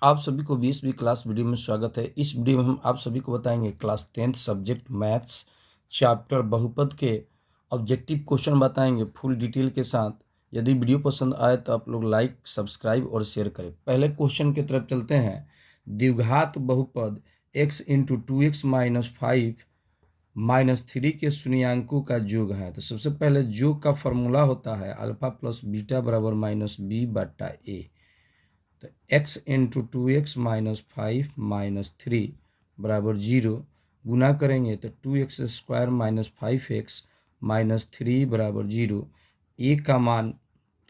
आप सभी को 20वीं क्लास वीडियो में स्वागत है। इस वीडियो में हम आप सभी को बताएंगे class 10th subject maths chapter बहुपद के ऑब्जेक्टिव क्वेश्चन बताएंगे फुल डिटेल के साथ। यदि वीडियो पसंद आए तो आप लोग लाइक, सब्सक्राइब और शेयर करें। पहले क्वेश्चन की तरफ चलते हैं। द्विघात बहुपद x into 2x minus 5 minus 3 के शून्यांकों का योग है। तो सबसे पहले योग का फॉर्मूला होता है अल्फा प्लस बीटा बराबर माइनस बी बट्टा ए। तो x into 2x minus 5 minus 3 बराबर 0 गुना करेंगे तो 2x square minus 5x minus 3 बराबर 0। ए का मान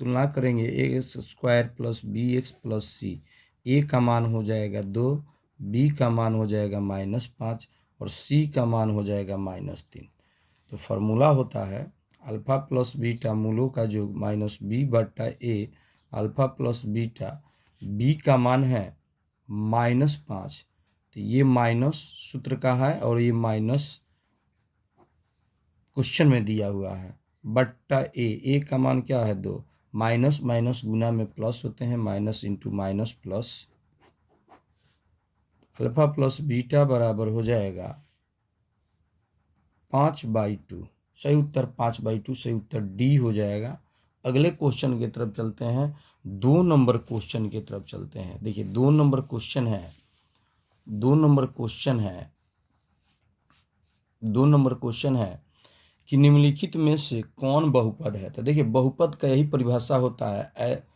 तुलना करेंगे A square plus B X plus C. A का मान हो जाएगा 2, बी का मान हो जाएगा -5 और सी का मान हो जाएगा -3। तो फार्मूला होता है अल्फा प्लस बीटा मूलों का योग माइनस बी बट्टा ए। अल्फा प्लस बीटा बी का मान है -5, तो ये माइनस सूत्र का है और ये माइनस क्वेश्चन में दिया हुआ है बट्टा ए का मान क्या है 2। माइनस माइनस गुना में प्लस होते हैं, minus into minus plus. Alpha plus beta बराबर हो जाएगा 5/2। सही उत्तर 5/2, सही उत्तर डी हो जाएगा। अगले क्वेश्चन की तरफ चलते हैं। 2 नंबर क्वेश्चन की तरफ चलते हैं। देखिए 2 नंबर क्वेश्चन है। 2 नंबर क्वेश्चन है 2 नंबर क्वेश्चन है कि निम्नलिखित में से कौन बहुपद है। तो देखिए बहुपद का यही परिभाषा होता है।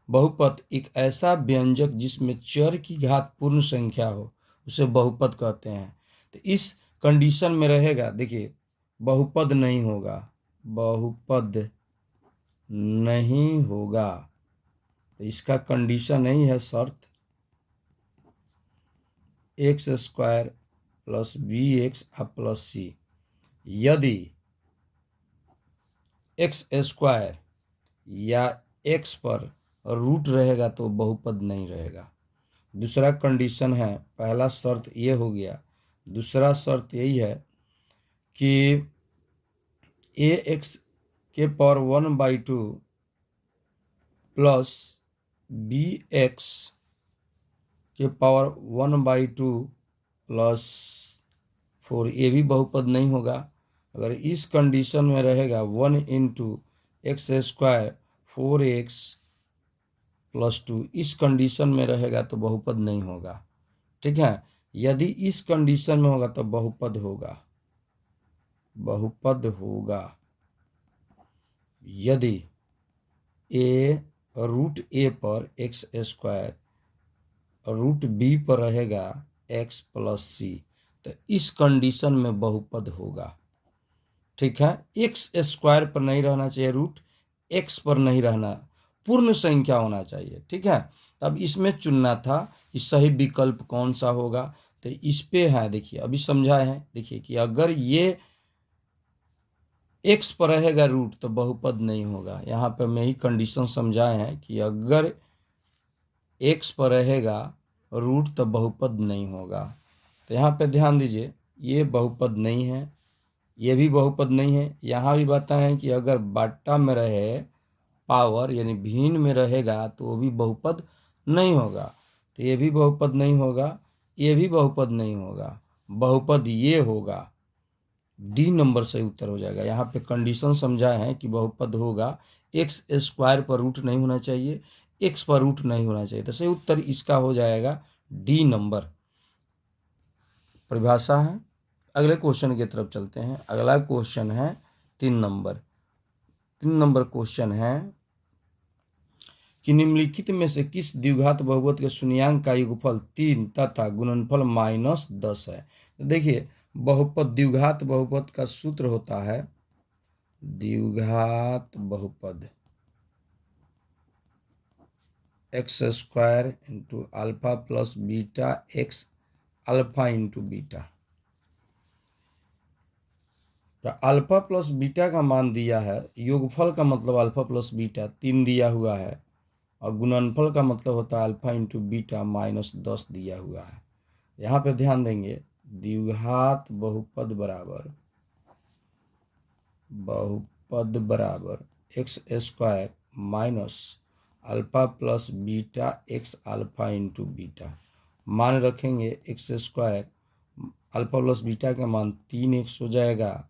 बहुपद एक ऐसा व्यंजक जिसमें चर की घात पूर्ण संख्या हो, उसे बहुपद कहते हैं। तो इस कंडीशन में रहेगा, देखिए बहुपद नहीं होगा, बहुपद नहीं होगा। तो इसका कंडीशन नहीं है शर्त X square plus B X plus C. यदि एक्स स्क्वायर या एक्स पर रूट रहेगा तो बहुपद नहीं रहेगा। दूसरा कंडीशन है, पहला शर्त ये हो गया। दूसरा शर्त यही है कि ए एक्स के पावर 1/2 प्लस बी एक्स के पावर 1/2 प्लस 4 ये भी बहुपद नहीं होगा। अगर इस कंडीशन में रहेगा 1 into X square 4x plus 2, इस कंडीशन में रहेगा तो बहुपद नहीं होगा। ठीक है, यदि इस कंडीशन में होगा तो बहुपद होगा, बहुपद होगा। यदि ए रूट ए पर एक्स स्क्वायर, रूट बी पर रहेगा एक्स प्लस सी, तो इस कंडीशन में बहुपद होगा। ठीक है, एक्स स्क्वायर पर नहीं रहना चाहिए, रूट एक्स पर नहीं रहना, पूर्ण संख्या होना चाहिए। ठीक है, तब इसमें चुनना था कि सही विकल्प कौन सा होगा। तो इस पे है, देखिए अभी समझाए हैं। देखिए कि अगर ये एक्स पर रहेगा रूट तो बहुपद नहीं होगा। यहाँ पे मैं ही कंडीशन समझाए हैं कि अगर एक्स पर रहेगा रूट तो बहुपद नहीं होगा। तो यहाँ पे ध्यान दीजिए, ये बहुपद नहीं है, ये भी बहुपद नहीं है। यहाँ भी बताएं कि अगर बट्टा में रहे पावर यानी भिन्न में रहेगा तो वो भी बहुपद नहीं होगा। तो ये भी बहुपद नहीं होगा, ये भी बहुपद नहीं होगा, बहुपद ये होगा। डी नंबर सही उत्तर हो जाएगा। यहाँ पे कंडीशन समझाए हैं कि बहुपद होगा, एक्स स्क्वायर पर रूट नहीं होना चाहिए, एक्स पर रूट नहीं होना चाहिए। तो सही उत्तर इसका हो जाएगा डी नंबर, परिभाषा है। अगले क्वेश्चन की तरफ चलते हैं। अगला क्वेश्चन है 3 नंबर। 3 नंबर क्वेश्चन है कि निम्नलिखित में से किस द्विघात बहुपद के शून्यांक का योगफल 3 तथा गुणनफल -10 है। तो देखिए बहुपद, द्विघात बहुपद का सूत्र होता है द्विघात बहुपद X square into alpha plus beta x alpha into beta. तो अल्फा प्लस बीटा का मान दिया है, योगफल का मतलब अल्फा प्लस बीटा 3 दिया हुआ है, और गुणनफल का मतलब होता है अल्फा इंटू बीटा -10 दिया हुआ है। यहाँ पे ध्यान देंगे, द्विघात बहुपद बराबर x square minus alpha plus beta x alpha into beta, मान रखेंगे x square, alpha plus beta का मान 3x हो जाएगा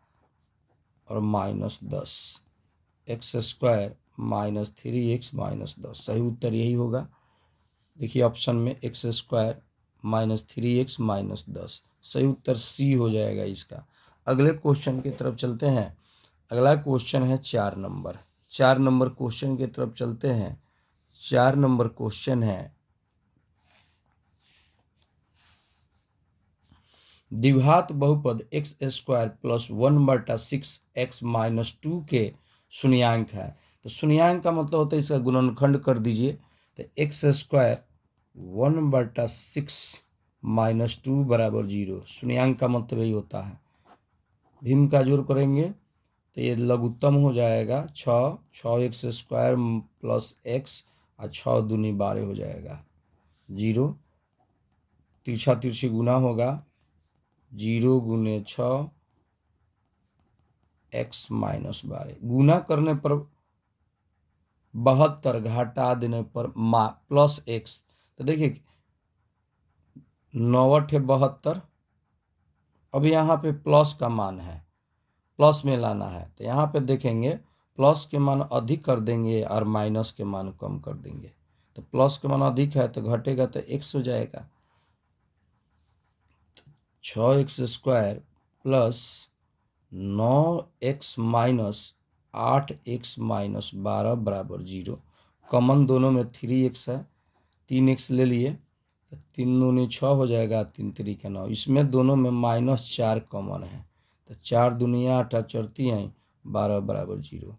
और -10, एक्स स्क्वायर -3x-10, सही उत्तर यही होगा। देखिए ऑप्शन में एक्स स्क्वायर -3x-10, सही उत्तर सी हो जाएगा इसका। अगले क्वेश्चन की तरफ चलते हैं। अगला क्वेश्चन है 4 नंबर। 4 नंबर क्वेश्चन की तरफ चलते हैं। 4 नंबर क्वेश्चन है, द्विघात बहुपद एक्स स्क्वायर प्लस 1/6x-2 के शून्यांक है। तो शून्यांक का मतलब होता है इसका गुणनखंड कर दीजिए। तो एक्स स्क्वायर 1/6-2 बराबर 0, शून्यांक का मतलब यही होता है। भीम का जोड़ करेंगे तो ये लघुत्तम हो जाएगा 6x स्क्वायर प्लस एक्स और 6 दूनी 12 हो जाएगा 0, तिरछा तिरछी गुना होगा 0 गुने 6 x-12, गुना करने पर 72, घटा देने पर प्लस एक्स। तो देखिए 9×8 = 72, अब यहाँ पे प्लस का मान है, प्लस में लाना है। तो यहाँ पे देखेंगे प्लस के मान अधिक कर देंगे और माइनस के मान कम कर देंगे। तो प्लस के मान अधिक है तो घटेगा तो x हो जाएगा, 6x स्क्वायर प्लस 9x-8x-12 बराबर 0। कॉमन दोनों में 3x है, 3x ले लिए तो 3 दूनी 6 हो जाएगा, 3 3 9। इसमें दोनों में -4 कॉमन है तो 4 दूनी 8 और 4 3 12 बराबर 0।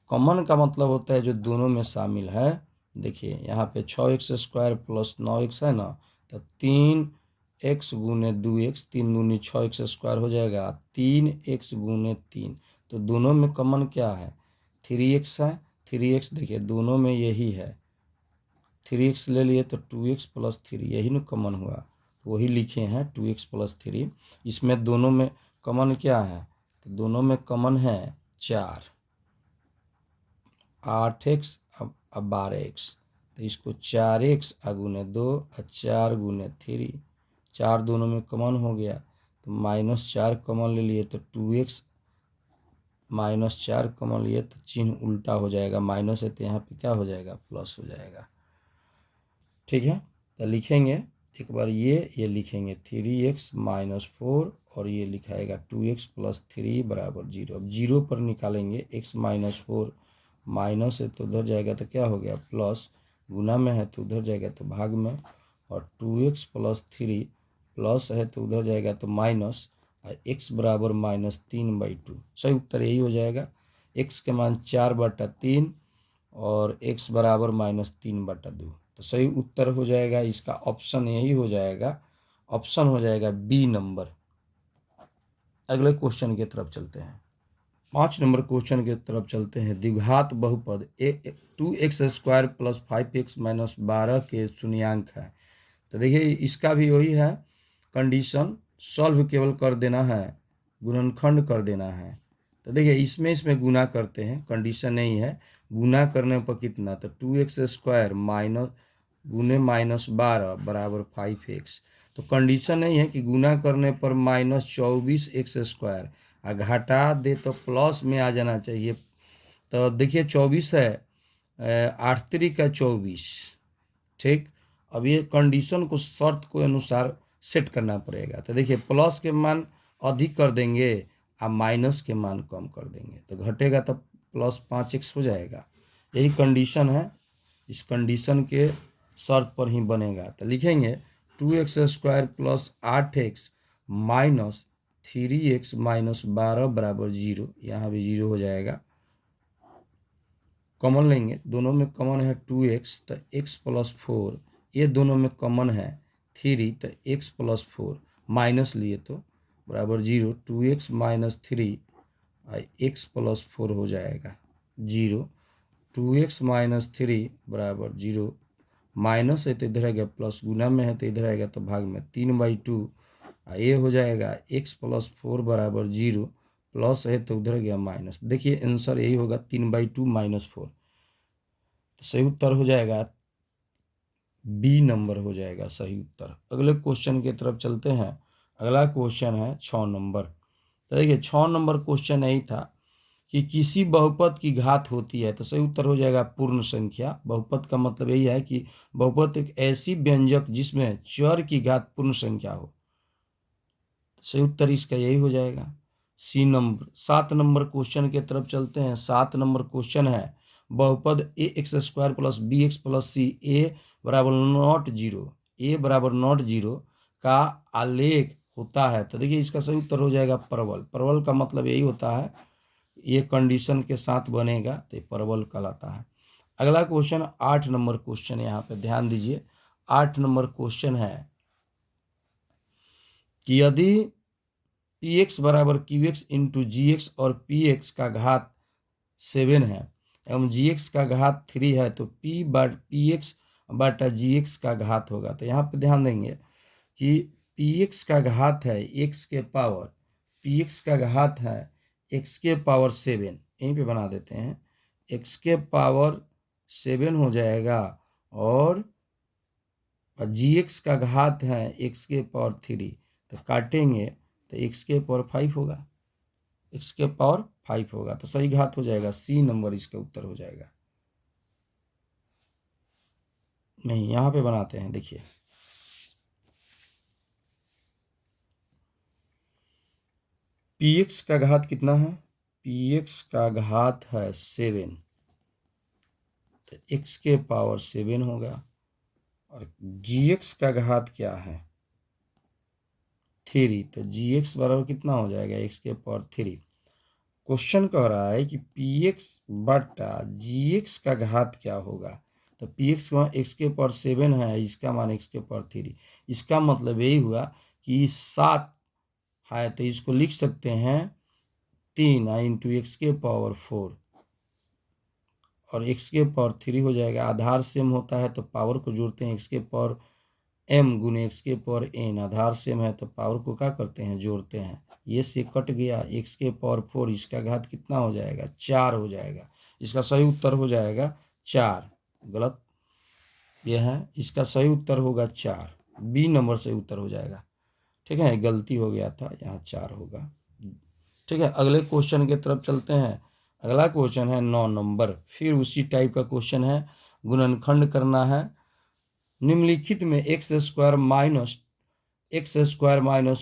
कॉमन का मतलब होता है जो दोनों में शामिल है। देखिए यहाँ पे 6x स्क्वायर प्लस 9x है ना, तो 3x गुने 2x, 3 दूनी 6x स्क्वायर हो जाएगा, 3x गुने 3। तो दोनों में कॉमन क्या है, 3x है। 3x देखिए दोनों में यही है, 3x ले लिए तो 2x प्लस 3, यही ना कॉमन हुआ, वही लिखे हैं 2x प्लस 3। इसमें दोनों में कॉमन क्या है, तो दोनों में कॉमन है 4, 8x अब 12x, तो इसको 4x गुने 2 और 4 गुने 3, 4 दोनों में कॉमन हो गया तो -4 कॉमन ले लिए तो 2x, -4 कॉमन लिए तो चिन्ह उल्टा हो जाएगा, माइनस है तो यहाँ पे क्या हो जाएगा, प्लस हो जाएगा। ठीक है, तो लिखेंगे एक बार ये लिखेंगे 3x-4 और ये लिखाएगा 2x प्लस 3 बराबर 0। अब 0 पर निकालेंगे, x-4 माइनस है तो उधर जाएगा तो क्या हो गया प्लस, गुना में है तो उधर जाएगा तो भाग में, और 2x प्लस 3 प्लस है तो उधर जाएगा तो माइनस, और x बराबर -3/2, सही उत्तर यही हो जाएगा। x के मान 4/3 और x बराबर -3/2, तो सही उत्तर हो जाएगा इसका ऑप्शन यही हो जाएगा, ऑप्शन हो जाएगा बी नंबर। अगले क्वेश्चन की तरफ चलते हैं। 5 नंबर क्वेश्चन की तरफ चलते हैं। द्विघात बहुपद 2x स्क्वायर प्लस 5x-12 के शून्यांक है। तो देखिए इसका भी वही है कंडीशन, सॉल्व केवल कर देना है, गुणनखंड कर देना है। तो देखिए इसमें गुना करते हैं, कंडीशन नहीं है, गुना करने पर कितना, तो 2x स्क्वायर माइनस गुने -12 बराबर 5x। तो कंडीशन नहीं है कि गुना करने पर -24x स्क्वायर, घटा दे तो प्लस में आ जाना चाहिए। तो देखिए 24 है, 8 3 का 24, ठीक। अब ये कंडीशन को शर्त के अनुसार सेट करना पड़ेगा। तो देखिए प्लस के मान अधिक कर देंगे और माइनस के मान कम कर देंगे तो घटेगा तो प्लस 5x हो जाएगा, यही कंडीशन है। इस कंडीशन के शर्त पर ही बनेगा। तो लिखेंगे 2x square plus 8x minus 3x-12 बराबर 0, यहाँ भी 0 हो जाएगा। कॉमन लेंगे, दोनों में कॉमन है 2x तो x प्लस 4, ये दोनों में कॉमन है 3 तो x प्लस 4, माइनस लिए तो बराबर 0, 2x माइनस 3 x प्लस 4 हो जाएगा 0, 2x माइनस 3 बराबर 0, माइनस है तो इधर आएगा प्लस, गुना में है तो इधर आएगा तो भाग में 3/2, ये हो जाएगा x प्लस 4 बराबर 0, प्लस है तो उधर गया माइनस। देखिए आंसर यही होगा 3/2 -4। तो सही उत्तर हो जाएगा बी नंबर हो जाएगा सही उत्तर। अगले क्वेश्चन की तरफ चलते हैं। अगला क्वेश्चन है 6 नंबर। तो देखिए 6 नंबर क्वेश्चन यही था कि किसी बहुपद की घात होती है, तो सही उत्तर हो जाएगा पूर्ण संख्या। बहुपद का मतलब यही है कि बहुपद एक ऐसी व्यंजक जिसमें चर की घात पूर्ण संख्या हो। तो सही उत्तर इसका यही हो जाएगा सी नंबर। 7 नंबर क्वेश्चन की तरफ चलते हैं। 7 नंबर क्वेश्चन है बहुपद A X square plus B X plus C A बराबर नॉट जीरो, ए बराबर नॉट जीरो का आलेख होता है। तो देखिए इसका सही उत्तर हो जाएगा परवल। परवल का मतलब यही होता है, ये कंडीशन के साथ बनेगा तो ये परवल कहलाता है। अगला क्वेश्चन 8 नंबर क्वेश्चन, यहाँ पे ध्यान दीजिए। 8 नंबर क्वेश्चन है कि यदि पी एक्स बराबर क्यू एक्स इंटू जी एक्स और पी एक्स का घात 7 है एवं जी एक्स का घात 3 है, तो पी एक्स बटा जी एक्स का घात होगा। तो यहाँ पे ध्यान देंगे कि पी एक्स का घात है एक्स के पावर, पी एक्स का घात है एक्स के पावर 7, यहीं पे बना देते हैं, एक्स के पावर 7 हो जाएगा, और जी एक्स का घात है एक्स के पावर 3, तो काटेंगे तो एक्स के पावर 5 होगा, एक्स के पावर 5 होगा। तो सही घात हो जाएगा सी नंबर, इसका उत्तर हो जाएगा। नहीं, यहाँ पे बनाते हैं, देखिए पी एक्स का घात कितना है, पी एक्स का घात है 7, तो एक्स के पावर 7 होगा, और जी एक्स का घात क्या है 3, तो जी एक्स बराबर कितना हो जाएगा एक्स के पावर 3। क्वेश्चन कह रहा है कि पी एक्स बटा जी एक्स का घात क्या होगा। तो पी एक्स का एक्स के पावर 7 है, इसका मान एक्स के पावर 3, इसका मतलब यही हुआ कि 7 है तो इसको लिख सकते हैं 3 इंटू एक्स के पावर 4, और एक्स के पावर 3 हो जाएगा। आधार सेम होता है तो पावर को जोड़ते हैं, एक्स के पावर m गुने एक्स के पावर n, आधार सेम है तो पावर को क्या करते हैं, जोड़ते हैं। ये से कट गया, एक्स के पावर 4, इसका घात कितना हो जाएगा 4 हो जाएगा। इसका सही उत्तर हो जाएगा 4, गलत ये है, इसका सही उत्तर होगा 4, बी नंबर सही उत्तर हो जाएगा। ठीक है, गलती हो गया था, यहाँ 4 होगा। ठीक है, अगले क्वेश्चन की तरफ चलते हैं। अगला क्वेश्चन है 9 नंबर, फिर उसी टाइप का क्वेश्चन है, गुणनखंड करना है। निम्नलिखित में X square minus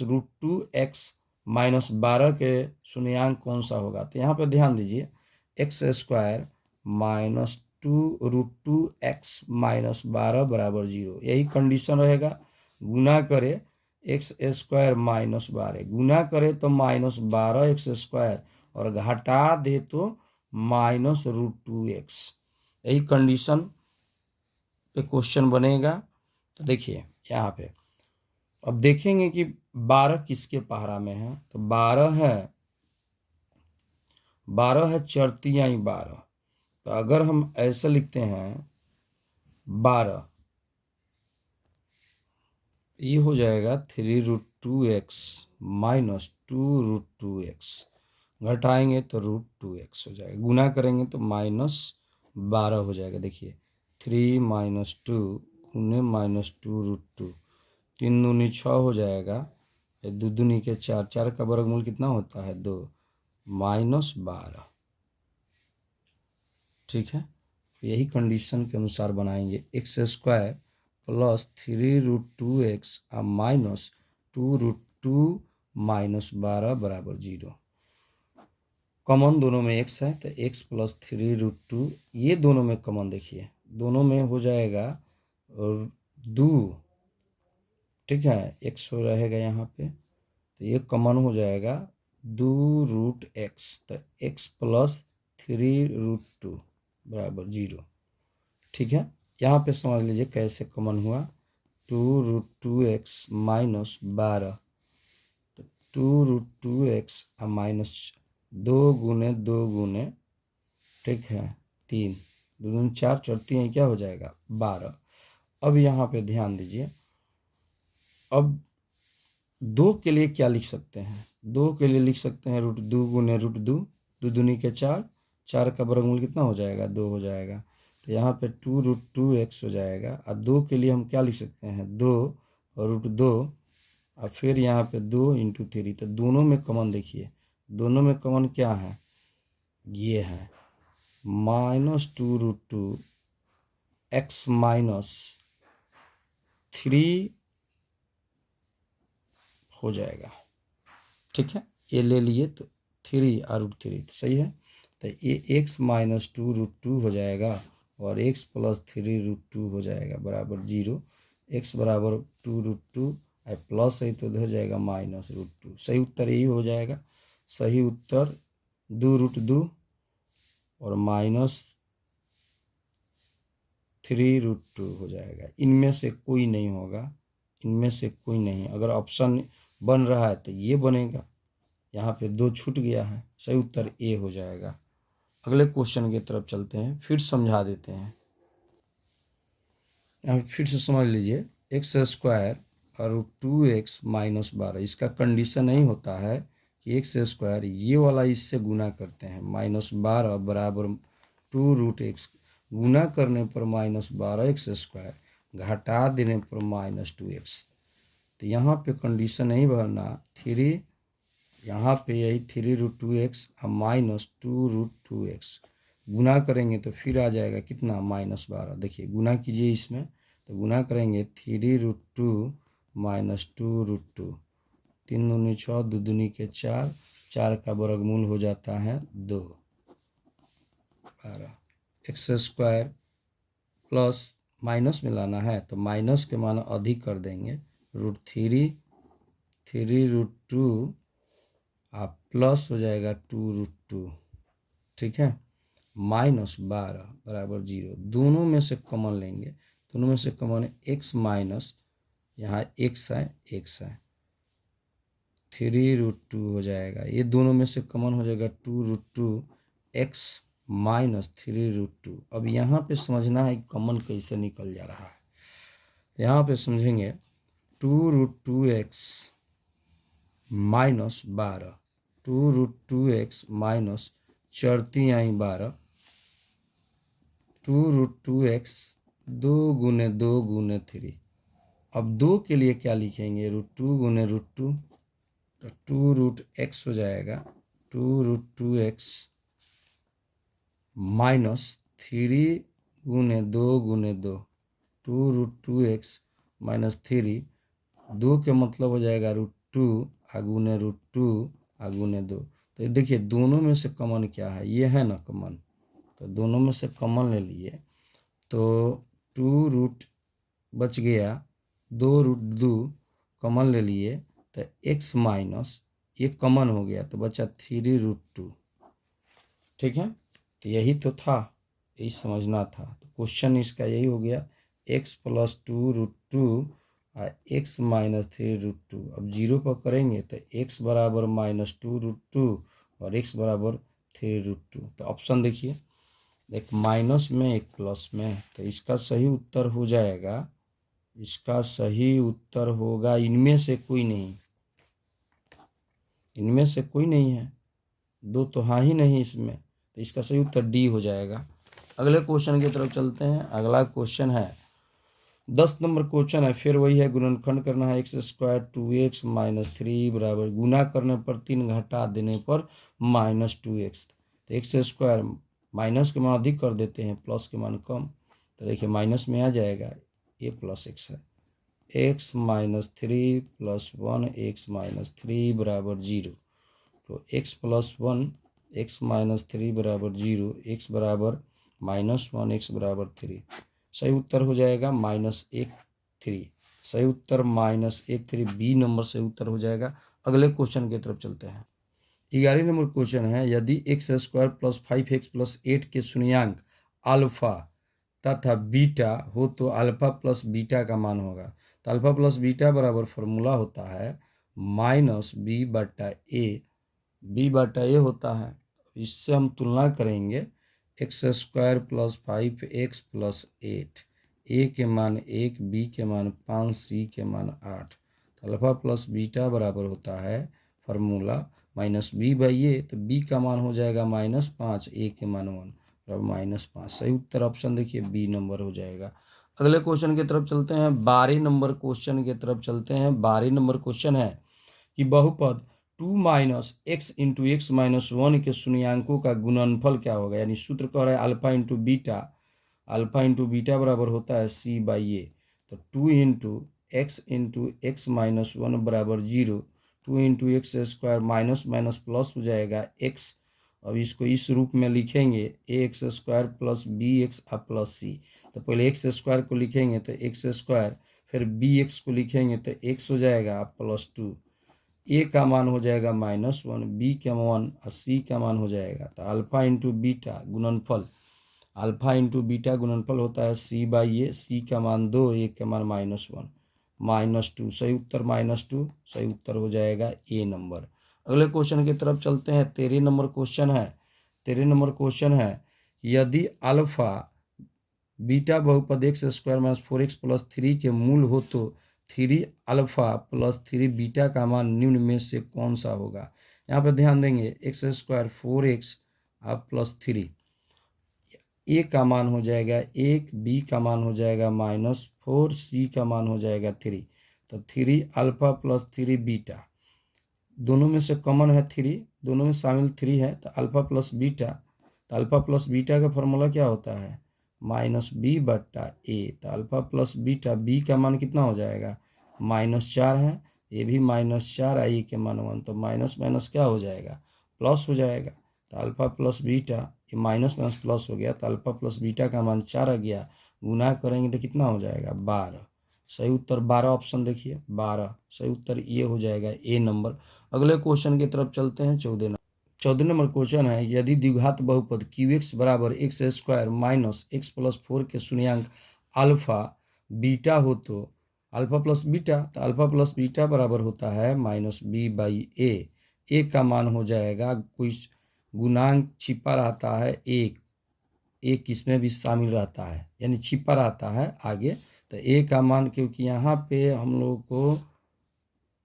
root two X minus 12 के शून्यांक कौन सा होगा। तो यहाँ पे ध्यान दीजिए, x square minus (2√2x minus 12 बराबर 0, यही कंडीशन रहेगा। गुना करे एक्स स्क्वायर माइनस 12, गुना करे तो माइनस 12 एक्स स्क्वायर, और घटा दे तो माइनस (√2x), यही कंडीशन पे क्वेश्चन बनेगा। तो देखिए यहाँ पे अब देखेंगे कि 12 किसके पहाड़ा में है। तो 12 है चरतियाई 12। तो अगर हम ऐसा लिखते हैं 12, ये हो जाएगा 3√2x माइनस 2√2x, घटाएंगे तो √2x हो जाएगा, गुना करेंगे तो -12 हो जाएगा। देखिए 3 माइनस 2 गुने माइनस 2√2, 3 दूनी 6 हो जाएगा, दो दूनी के 4, 4 का वर्गमूल कितना होता है 2, -12। ठीक है, यही कंडीशन के अनुसार बनाएंगे, x square plus 3√2x minus 2√2 minus 12 बराबर 0। कॉमन दोनों में x है तो x प्लस 3√2, ये दोनों में कॉमन देखिए, दोनों में हो जाएगा 2, ठीक है, x हो रहेगा यहाँ पे, तो ये कॉमन हो जाएगा 2√x, तो x प्लस 3√2 बराबर 0। ठीक है, यहाँ पे समझ लीजिए कैसे कॉमन हुआ, 2√2x माइनस 12, तो 2√2x माइनस 2 गुने 2 गुने, ठीक है 3, 2 दूनी 4, चौथी है क्या हो जाएगा 12। अब यहाँ पे ध्यान दीजिए, अब 2 के लिए क्या लिख सकते हैं, 2 के लिए लिख सकते हैं √2 गुने √2, 2 दूनी के 4, 4 का वर्गमूल कितना हो जाएगा 2 हो जाएगा, तो यहाँ पे 2√2x हो जाएगा। और 2 के लिए हम क्या लिख सकते हैं, 2√2 और फिर यहाँ पे 2 × 3। तो दोनों में कॉमन देखिए, दोनों में कॉमन क्या है, ये है -2√2 x -3 हो जाएगा। ठीक है, ये ले लिए तो 3 और √3 सही है। तो ये x -2√2 हो जाएगा और x + 3√2 हो जाएगा बराबर 0। x बराबर 2√2 और प्लस है तो हो जाएगा -√2। सही उत्तर यही हो जाएगा। सही उत्तर 2√2 और -3√2 हो जाएगा। इनमें से कोई नहीं होगा, इनमें से कोई नहीं। अगर ऑप्शन बन रहा है तो ये बनेगा, यहाँ पे 2 छूट गया है। सही उत्तर ए हो जाएगा। अगले क्वेश्चन की तरफ चलते हैं, फिर समझा देते हैं। यहाँ फिर से समझ लीजिए, x² और √2x -12। इसका कंडीशन नहीं होता है कि x² ये वाला इससे गुना करते हैं, -12 बराबर 2√x, गुना करने पर -12x², घटा देने पर -2x। तो यहाँ पे कंडीशन नहीं भरना, 3 यहाँ पे यही 3√2x और -2√2x गुना करेंगे तो फिर आ जाएगा कितना, -12। देखिए गुना कीजिए इसमें, तो गुना करेंगे 3√2 -2√2, 3 दूनी 6, 2 दूनी के 4, 4 का वर्गमूल हो जाता है 2, 12। x² प्लस माइनस में लाना है तो माइनस के मान अधिक कर देंगे, √3, 3√2 आप प्लस हो जाएगा 2√2। ठीक है, -12 बराबर 0। दोनों में से कॉमन लेंगे, दोनों में से कॉमन x माइनस, यहाँ x है, 3√2 हो जाएगा। ये दोनों में से कॉमन हो जाएगा 2√2 x -3√2। अब यहाँ पे समझना है कॉमन कैसे निकल जा रहा है। यहाँ पे समझेंगे 2√2x -12, 2√2x माइनस चरती आई 12, 2√2x 2 × 2 × 3। अब 2 के लिए क्या लिखेंगे, √2 × √2, तो 2√x हो जाएगा, 2√2x -3 × 2 × 2, 2√2x -3, 2 के मतलब हो जाएगा √2 गुने √2 गुने 2। तो देखिए दोनों में से कॉमन क्या है, ये है ना कॉमन, तो दोनों में से कॉमन ले लिए तो 2 बच गया, 2√2 कॉमन ले लिए तो x माइनस ये कॉमन हो गया तो बचा 3√2। ठीक है, तो यही तो था, यही समझना था। तो क्वेश्चन इसका यही हो गया, x + 2√2 और x -3√2। अब 0 पर करेंगे तो x बराबर -2√2 और x बराबर 3√2। तो ऑप्शन देखिए, एक माइनस में एक प्लस में, तो इसका सही उत्तर हो जाएगा, इसका सही उत्तर होगा इनमें से कोई नहीं, इनमें से कोई नहीं है, 2 तो हाँ ही नहीं इसमें, तो इसका सही उत्तर डी हो जाएगा। अगले क्वेश्चन की तरफ चलते हैं। अगला क्वेश्चन है 10 नंबर क्वेश्चन है, फिर वही है, गुणनखंड करना है। x² 2x -3 बराबर, गुना करने पर 3, घटा देने पर -2x। तो x² माइनस के मान अधिक कर देते हैं, प्लस के मान कम, तो देखिए माइनस में आ जाएगा, ये प्लस x है, x -3 + 1 x -3 बराबर 0। तो x + 1 x -3 बराबर 0, x बराबर -1 x बराबर 3। सही उत्तर हो जाएगा -1 3। सही उत्तर -1 3, बी नंबर सही उत्तर हो जाएगा। अगले क्वेश्चन की तरफ चलते हैं। 11 नंबर क्वेश्चन है, यदि x² + 5x + 8 के शून्यांक अल्फा तथा बीटा हो तो अल्फा + बीटा का मान होगा। तो अल्फा + बीटा बराबर फॉर्मूला होता है -b/a, b/a होता है। इससे हम तुलना करेंगे, x² + 5x + 8, a के मान 1, b के मान 5, c के मान 8। तो अल्फा + बीटा बराबर होता है फॉर्मूला -b/a, तो b का मान हो जाएगा -5, a के मान 1, -5। सही उत्तर ऑप्शन देखिए बी नंबर हो जाएगा। अगले क्वेश्चन की तरफ चलते हैं। 12 नंबर क्वेश्चन की तरफ चलते हैं। 12 नंबर क्वेश्चन है कि बहुपद 2 minus x into x minus 1 के शून्यांकों का गुणनफल क्या होगा। यानी सूत्र कह रहा है अल्फा इंटू बीटा बराबर होता है सी बाई ए। तो 2 इंटू एक्स माइनस 1 बराबर 0। 2 into X square minus minus plus हो जाएगा एक्स। अब इसको इस रूप में लिखेंगे A X square plus B X और प्लस सी। तो पहले एक्स स्क्वायर को लिखेंगे तो एक्स स्क्वायर, फिर बी एक्स को लिखेंगे तो एक्स हो जाएगा +2। ए का मान हो जाएगा -1, बी का मान और सी का मान हो जाएगा। तो अल्फा इंटू बीटा गुणनफल होता है सी बाई ए। सी का मान 2, ए का मान -1 -2। सही उत्तर -2। सही उत्तर हो जाएगा ए नंबर। अगले क्वेश्चन की तरफ चलते हैं। 13 नंबर क्वेश्चन है यदि अल्फा बीटा बहुपद X square minus 4x plus 3 के मूल हो तो 3 अल्फा प्लस 3 बीटा का मान निम्न में से कौन सा होगा। यहाँ पर ध्यान देंगे एक्स स्क्वायर 4x और प्लस 3, ए का मान हो जाएगा 1, बी का मान हो जाएगा -4, सी का मान हो जाएगा 3। तो 3 अल्फा प्लस 3 बीटा, दोनों में से कॉमन है 3, दोनों में शामिल 3 है तो अल्फा प्लस बीटा। तो अल्फा प्लस बीटा का फॉर्मूला क्या होता है -b/a। तो अल्फा प्लस बीटा, बी का मान कितना हो जाएगा -4 है, ये भी -4, ए के मान 1। तो माइनस माइनस क्या हो जाएगा प्लस हो जाएगा। तो अल्फा प्लस बीटा, ये माइनस माइनस प्लस हो गया तो अल्फा प्लस बीटा का मान 4 आ गया। गुना करेंगे तो कितना हो जाएगा 12। सही उत्तर 12 ऑप्शन देखिए 12। सही उत्तर ये हो जाएगा ए नंबर। अगले क्वेश्चन की तरफ चलते हैं। 14 नंबर क्वेश्चन है यदि द्विघात बहुपद QX बराबर x square minus x plus 4 के शून्यांक अल्फा बीटा हो तो अल्फा प्लस बीटा, तो अल्फा प्लस बीटा बराबर होता है -b/a। ए का मान हो जाएगा, कोई गुणांक छिपा रहता है एक इसमें भी शामिल रहता है, यानी छिपा रहता है आगे। तो ए का मान, क्योंकि यहाँ पे हम लोग को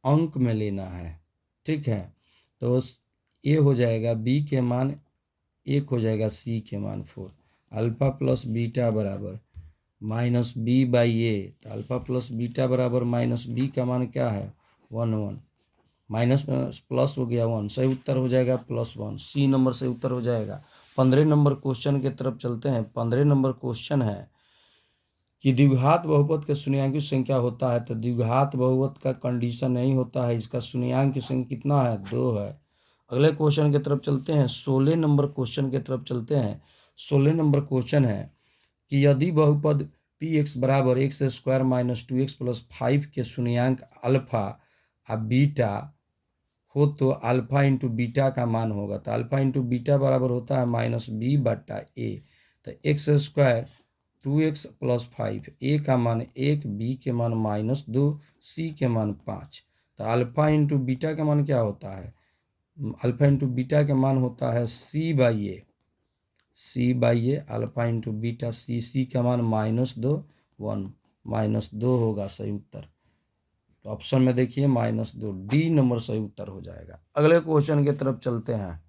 अंक में लेना है, ठीक है, तो ए हो जाएगा बी के मान 1 हो जाएगा, सी के मान 4। अल्फा प्लस बीटा बराबर -b/a। तो अल्फा प्लस बीटा बराबर -b का मान क्या है 1 माइनस माइनस प्लस हो गया 1। सही उत्तर हो जाएगा +1। सी नंबर सही उत्तर हो जाएगा। 15 नंबर क्वेश्चन की तरफ चलते हैं। 15 नंबर क्वेश्चन है कि द्विघात बहुपद का शून्यांक की संख्या होता है। तो द्विघात बहुपद का कंडीशन नहीं होता है, इसका शून्यांक की संख्या कितना है 2 है। अगले क्वेश्चन की तरफ चलते हैं। 16 नंबर क्वेश्चन की तरफ चलते हैं। 16 नंबर क्वेश्चन है कि यदि बहुपद px बराबर x square minus 2x plus 5 के शून्यांक अल्फा और बीटा हो तो अल्फा इंटू बीटा का मान होगा। तो अल्फा इंटू बीटा बराबर होता है -b/a। तो एक्स स्क्वायर 2x प्लस 5, ए का मान 1, बी के मान -2, सी के मान 5। तो अल्फा इंटू बीटा का मान क्या होता है, अल्फा इंटू बीटा का मान होता है c/a। अल्फा इंटू बीटा, सी का मान -2, 1 -2 होगा सही उत्तर। तो ऑप्शन में देखिए -2, डी नंबर सही उत्तर हो जाएगा। अगले क्वेश्चन की तरफ चलते हैं।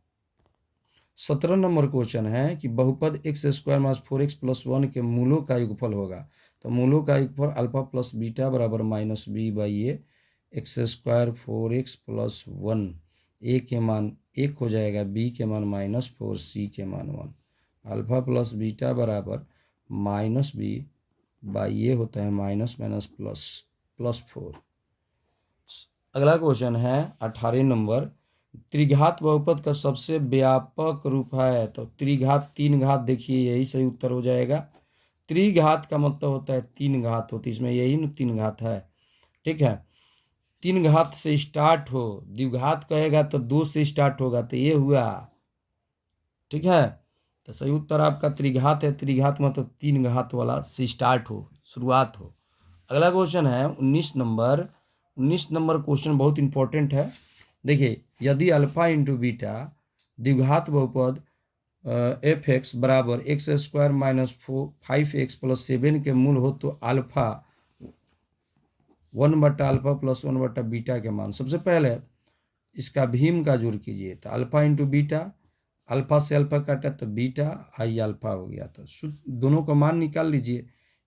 17 नंबर क्वेश्चन है कि बहुपद X square minus 4x plus 1 के मूलों का योगफल होगा। तो मूलों का योगफल अल्फा प्लस बीटा बराबर -b/a। X square 4x plus 1, ए के मान 1 हो जाएगा, बी के मान -4, सी के मान 1। अल्फा प्लस बीटा बराबर -b/a होता है माइनस माइनस प्लस 4। अगला क्वेश्चन है 18 नंबर। त्रिघात बहुपद का सबसे व्यापक रूप है। तो त्रिघात 3 घात, देखिए यही सही उत्तर हो जाएगा। त्रिघात का मतलब होता है 3 घात होती है, इसमें यही न 3 घात है, ठीक है। 3 घात से स्टार्ट हो, द्विघात कहेगा तो 2 से स्टार्ट होगा, तो ये हुआ, ठीक है। तो सही उत्तर आपका त्रिघात है। त्रिघात मतलब 3 घात वाला से स्टार्ट हो, शुरुआत हो। अगला क्वेश्चन है 19 नंबर। 19 नंबर क्वेश्चन बहुत इंपॉर्टेंट है। देखिए यदि अल्फा इंटू बीटा द्विघात बहुपद f(x) बराबर x square minus 5x plus 7 के मूल हो तो अल्फा 1/अल्फा प्लस 1/बीटा के मान। सबसे पहले इसका भीम का जोड़ कीजिए। तो अल्फा इंटू बीटा अल्फा से अल्फा काटा तो बीटा, आई अल्फा हो गया। तो दोनों का मान निकाल लीजिए।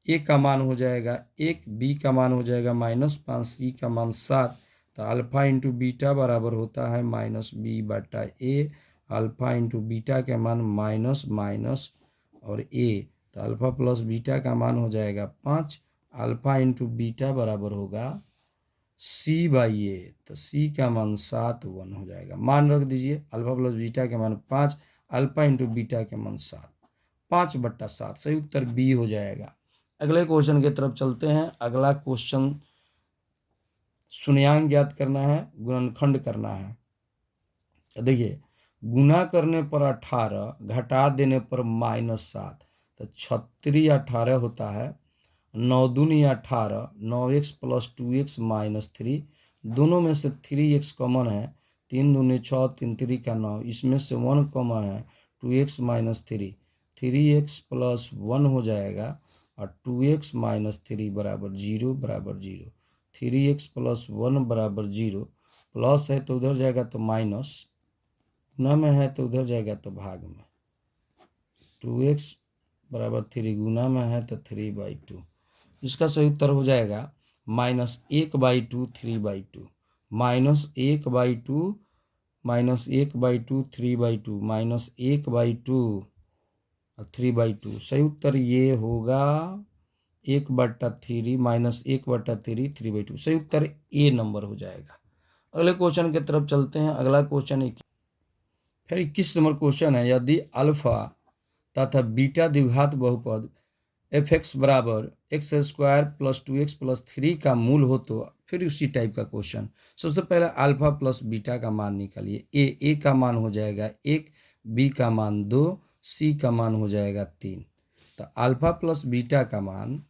ए का मान हो जाएगा 1, बी का मान हो जाएगा -5, सी का मान 7। तो अल्फा इंटू बीटा बराबर होता है -b/a। अल्फा इंटू बीटा का मान माइनस माइनस और ए, तो अल्फा प्लस बीटा का मान हो जाएगा 5। अल्फा इंटू बीटा बराबर होगा c/a। तो c का मान 7, 1 हो जाएगा। मान रख दीजिए, अल्फा प्लस बीटा के मान 5, अल्फा इंटू बीटा के मान 7, 5/7। सही उत्तर बी हो जाएगा। अगले क्वेश्चन की तरफ चलते हैं। अगला क्वेश्चन शून्यांक ज्ञात करना है, गुणनखंड करना है। देखिए, गुना करने पर 18, घटा देने पर -7, तो 36 18 होता है। 9 दूनी 18, 9x + 2x - 3, दोनों में से 3x कॉमन है। 3 दूनी 6, 3 3 का 9, इसमें से 1 कॉमन है, 2x - 3, 3x + 1 हो जाएगा और 2x - 3 बराबर 0 बराबर 0। 3x + 1 बराबर 0, प्लस है तो उधर जाएगा तो माइनस, गुना में है तो उधर जाएगा तो भाग में। 2x बराबर 3 गुना में है तो 3/2। इसका सही उत्तर हो जाएगा -1/2 3/2, -1/2 -1/2 3/2, -1/2 3/2। सही उत्तर ये होगा 1/3 -1/3 3/2। सही उत्तर ए नंबर हो जाएगा। अगले क्वेश्चन की तरफ चलते हैं। अगला क्वेश्चन फिर 21 नंबर क्वेश्चन है। यदि अल्फा तथा बीटा द्विघात बहुपद f(x) बराबर x² + 2x + 3 का मूल हो तो फिर उसी टाइप का क्वेश्चन। सबसे पहले अल्फा प्लस बीटा का मान निकालिए। ए का मान हो जाएगा 1, बी का मान 2, सी का मान हो जाएगा 3। तो अल्फा प्लस बीटा का मान,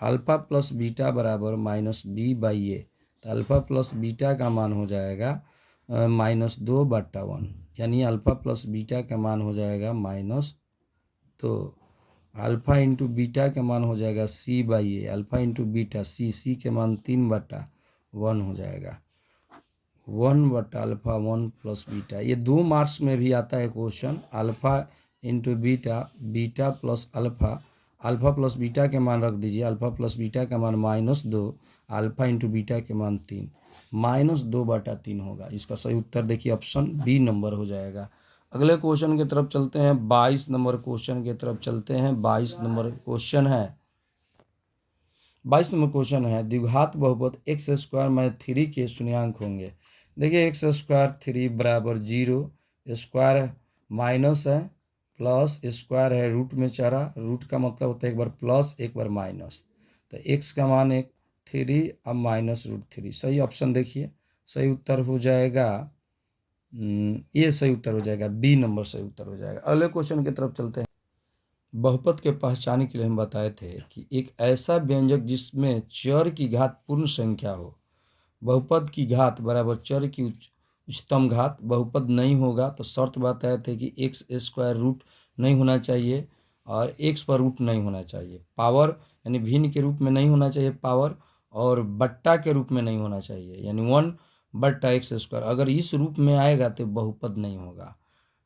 अल्फा प्लस बीटा बराबर -b/a। तो अल्फा प्लस बीटा का मान हो जाएगा -2/1, यानी अल्फा प्लस बीटा का मान हो जाएगा -2। अल्फा इंटू बीटा का मान हो जाएगा c/a। अल्फा इंटू बीटा सी के मान 3/1 हो जाएगा। 1/अल्फा 1 + बीटा। ये 2 मार्क्स में भी आता है question. Alpha into beta, beta plus alpha, alpha plus beta के मान रख दीजिए। अल्फा प्लस बीटा का मान -2, अल्फा इंटू बीटा के मान 3, -2/3 होगा। इसका सही उत्तर देखिए ऑप्शन बी नंबर हो जाएगा। अगले क्वेश्चन की तरफ चलते हैं। 22 नंबर क्वेश्चन की तरफ चलते हैं। 22 नंबर क्वेश्चन है। 22 नंबर क्वेश्चन है, द्विघात बहुपद x² - 3 के शून्यांक होंगे। देखिए x² 3 बराबर 0, स्क्वायर माइनस है, प्लस स्क्वायर है, रूट में चढ़ा, रूट का मतलब होता है एक बार प्लस एक बार माइनस। तो x का मान 3 अब -√3। सही ऑप्शन देखिए, सही उत्तर हो जाएगा ये सही उत्तर हो जाएगा, बी नंबर सही उत्तर हो जाएगा। अगले क्वेश्चन की तरफ चलते हैं। बहुपद के पहचान के लिए हम बताए थे कि एक ऐसा व्यंजक जिसमें चर की घात पूर्ण संख्या हो। बहुपद की घात बराबर चर की उच्चतम घात बहुपद नहीं होगा। तो शर्त बताए थे कि x² रूट नहीं होना चाहिए और x पर रूट नहीं होना चाहिए। पावर यानी भिन्न के रूप में नहीं होना चाहिए पावर, और बट्टा के रूप में नहीं होना चाहिए, यानी 1/x²। अगर इस रूप में आएगा तो बहुपद नहीं होगा।